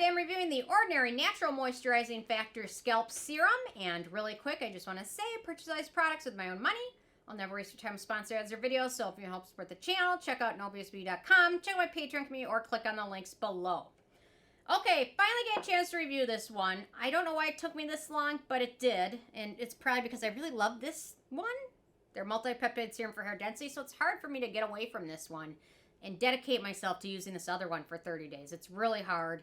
Today I'm reviewing the Ordinary Natural Moisturizing Factor Scalp Serum. And really quick, I just want to say, I purchase these products with my own money. I'll never waste your time with sponsor ads or videos. So if you help support the channel, check out nobsbeauty.com, check out my Patreon community, or click on the links below. Okay, finally get a chance to review this one. I don't know why it took me this long, but it did. And it's probably because I really love this one. They're multi-peptide serum for hair density, so it's hard for me to get away from this one and dedicate myself to using this other one for 30 days. It's really hard.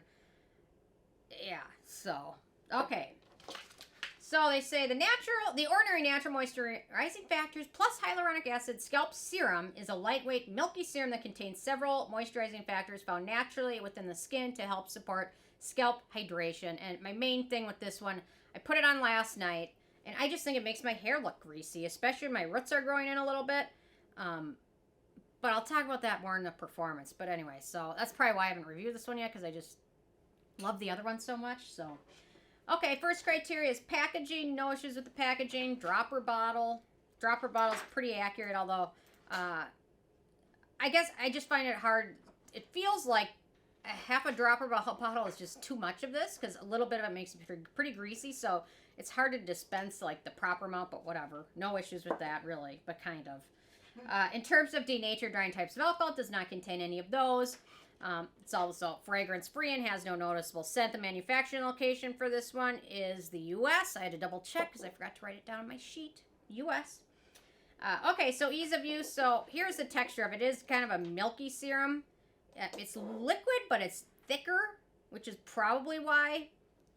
Yeah, so, okay. So they say the Ordinary Natural Moisturizing Factors plus Hyaluronic Acid Scalp Serum is a lightweight, milky serum that contains several moisturizing factors found naturally within the skin to help support scalp hydration. And my main thing with this one, I put it on last night, and I just think it makes my hair look greasy, especially when my roots are growing in a little bit. But I'll talk about that more in the performance. But anyway, so that's probably why I haven't reviewed this one yet, because I just love the other one so much. So, okay, first criteria is packaging. No issues with the packaging. Dropper bottle. Dropper bottle is pretty accurate, although I guess I just find it hard. It feels like a half a dropper bottle is just too much of this, because a little bit of it makes it pretty greasy, so it's hard to dispense like the proper amount, but whatever. No issues with that, really, but kind of. In terms of denatured drying types of alcohol, it does not contain any of those. It's also fragrance-free and has no noticeable scent. The manufacturing location for this one is the U.S. I had to double check because I forgot to write it down on my sheet. U.S. Okay, so ease of use. So here's the texture of it. It is kind of a milky serum. It's liquid, but it's thicker, which is probably why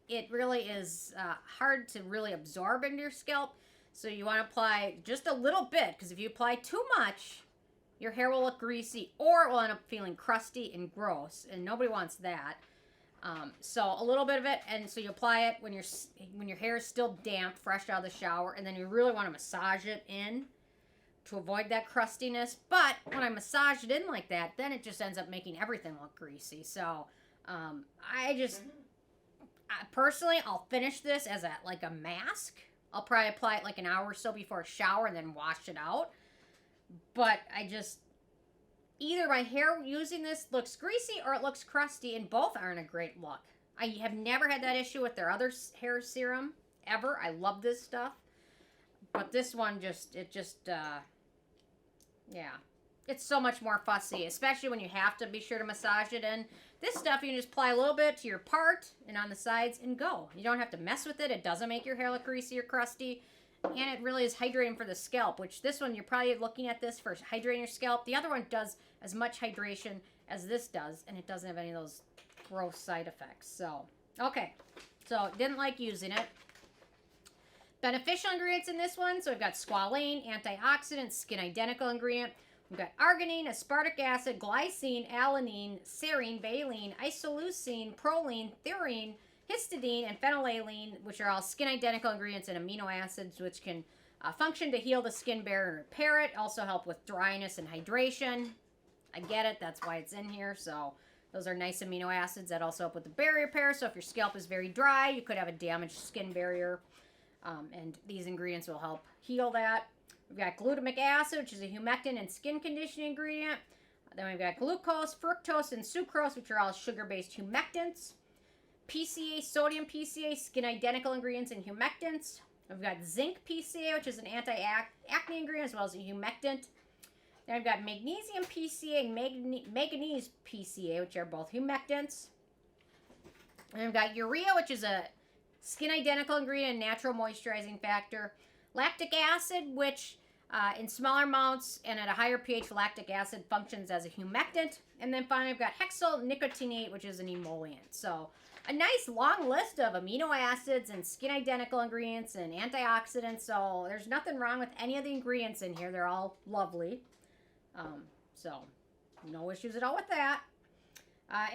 it really is hard to really absorb into your scalp. So you want to apply just a little bit, because if you apply too much, your hair will look greasy, or it will end up feeling crusty and gross, and nobody wants that. So a little bit of it, and so you apply it when your hair is still damp, fresh out of the shower, and then you really want to massage it in to avoid that crustiness. But when I massage it in like that, then it just ends up making everything look greasy. So personally, I'll finish this as like a mask. I'll probably apply it like an hour or so before a shower and then wash it out. But either my hair using this looks greasy or it looks crusty, and both aren't a great look. I have never had that issue with their other hair serum, ever. I love this stuff. But this one yeah. It's so much more fussy, especially when you have to be sure to massage it in. This stuff, you can just apply a little bit to your part and on the sides and go. You don't have to mess with it. It doesn't make your hair look greasy or crusty. And it really is hydrating for the scalp, which this one, you're probably looking at this for hydrating your scalp. The other one does as much hydration as this does, and it doesn't have any of those gross side effects. So, okay. So, didn't like using it. Beneficial ingredients in this one. So, we've got Squalane, antioxidant, skin identical ingredient. We've got Arginine, Aspartic acid, Glycine, Alanine, Serine, Valine, Isoleucine, Proline, Threonine, Histidine, and Phenylalanine, which are all skin-identical ingredients and amino acids, which can function to heal the skin barrier and repair it. Also help with dryness and hydration. I get it. That's why it's in here. So those are nice amino acids that also help with the barrier repair. So if your scalp is very dry, you could have a damaged skin barrier. And these ingredients will help heal that. We've got glutamic acid, which is a humectant and skin conditioning ingredient. Then we've got glucose, fructose, and sucrose, which are all sugar-based humectants. PCA, sodium PCA, skin-identical ingredients and humectants. We've got zinc PCA, which is an anti-acne ingredient, as well as a humectant. Then we've got magnesium PCA and manganese PCA, which are both humectants. And we've got urea, which is a skin-identical ingredient and natural moisturizing factor. Lactic acid, which in smaller amounts and at a higher pH, lactic acid functions as a humectant. And then finally, we've got Hexyl nicotinate, which is an emollient. So a nice long list of amino acids and skin-identical ingredients and antioxidants. So there's nothing wrong with any of the ingredients in here. They're all lovely. So no issues at all with that.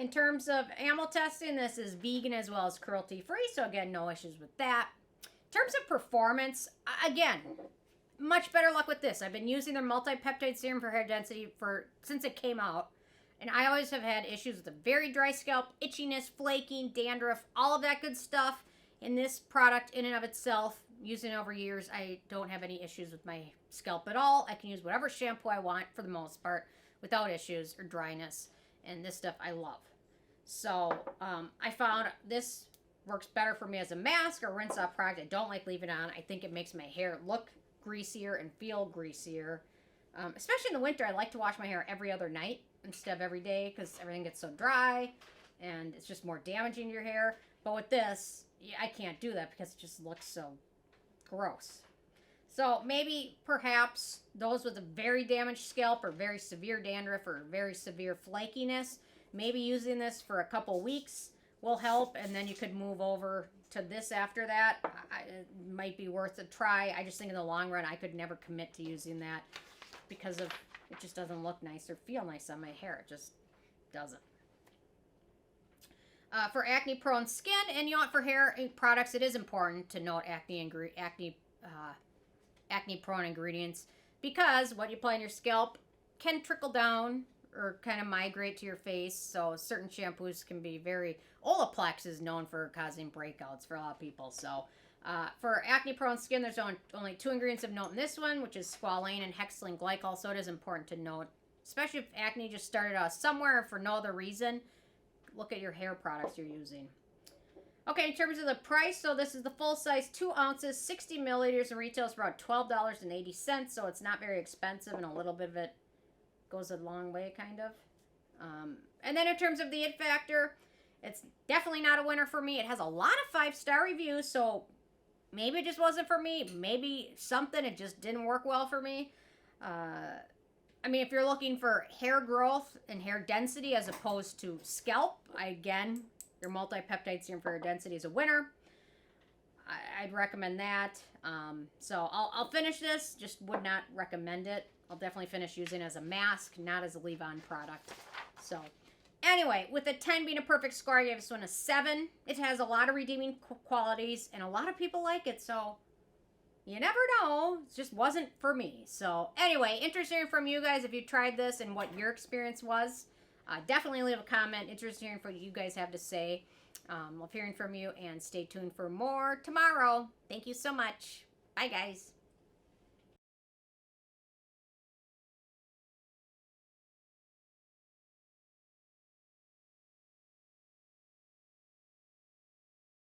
In terms of animal testing, this is vegan as well as cruelty-free. So again, no issues with that. In terms of performance, again, much better luck with this. I've been using their multi-peptide serum for hair density since it came out. And I always have had issues with a very dry scalp, itchiness, flaking, dandruff, all of that good stuff. In this product, in and of itself, using it over years, I don't have any issues with my scalp at all. I can use whatever shampoo I want for the most part without issues or dryness. And this stuff I love. So I found this works better for me as a mask or rinse off product. I don't like leaving it on. I think it makes my hair look greasier and feel greasier. Especially in the winter, I like to wash my hair every other night instead of every day because everything gets so dry and it's just more damaging to your hair. But with this, yeah, I can't do that because it just looks so gross. So maybe, perhaps, those with a very damaged scalp or very severe dandruff or very severe flakiness, maybe using this for a couple weeks will help, and then you could move over to this after that. It might be worth a try. I just think in the long run, I could never commit to using that because of it just doesn't look nice or feel nice on my hair. It just doesn't. For acne-prone skin, and you know what, for hair products, it is important to note acne-prone ingredients because what you apply on your scalp can trickle down or kind of migrate to your face. So certain shampoos can be very... Olaplex is known for causing breakouts for a lot of people. So for acne-prone skin, there's only 2 ingredients of note in this one, which is squalane and hexyl glycol. So it is important to note, especially if acne just started out somewhere for no other reason. Look at your hair products you're using. Okay, in terms of the price, so this is the full size, 2 ounces, 60 milliliters, and retails for about $12.80. So it's not very expensive, and a little bit of it goes a long way, kind of. And then in terms of the it factor, it's definitely not a winner for me. It has a lot of 5-star reviews, so maybe it just wasn't for me. Maybe it just didn't work well for me. I mean, if you're looking for hair growth and hair density as opposed to scalp, again, your multi-peptide serum for hair density is a winner. I'd recommend that. So I'll finish this. Just would not recommend it. I'll definitely finish using it as a mask, not as a leave-on product. So anyway, with a 10 being a perfect score, I gave this one a 7. It has a lot of redeeming qualities, and a lot of people like it, so you never know. It just wasn't for me. So anyway, interested in hearing from you guys if you tried this and what your experience was. Definitely leave a comment. Interested in hearing what you guys have to say. Love hearing from you, and stay tuned for more tomorrow. Thank you so much. Bye, guys.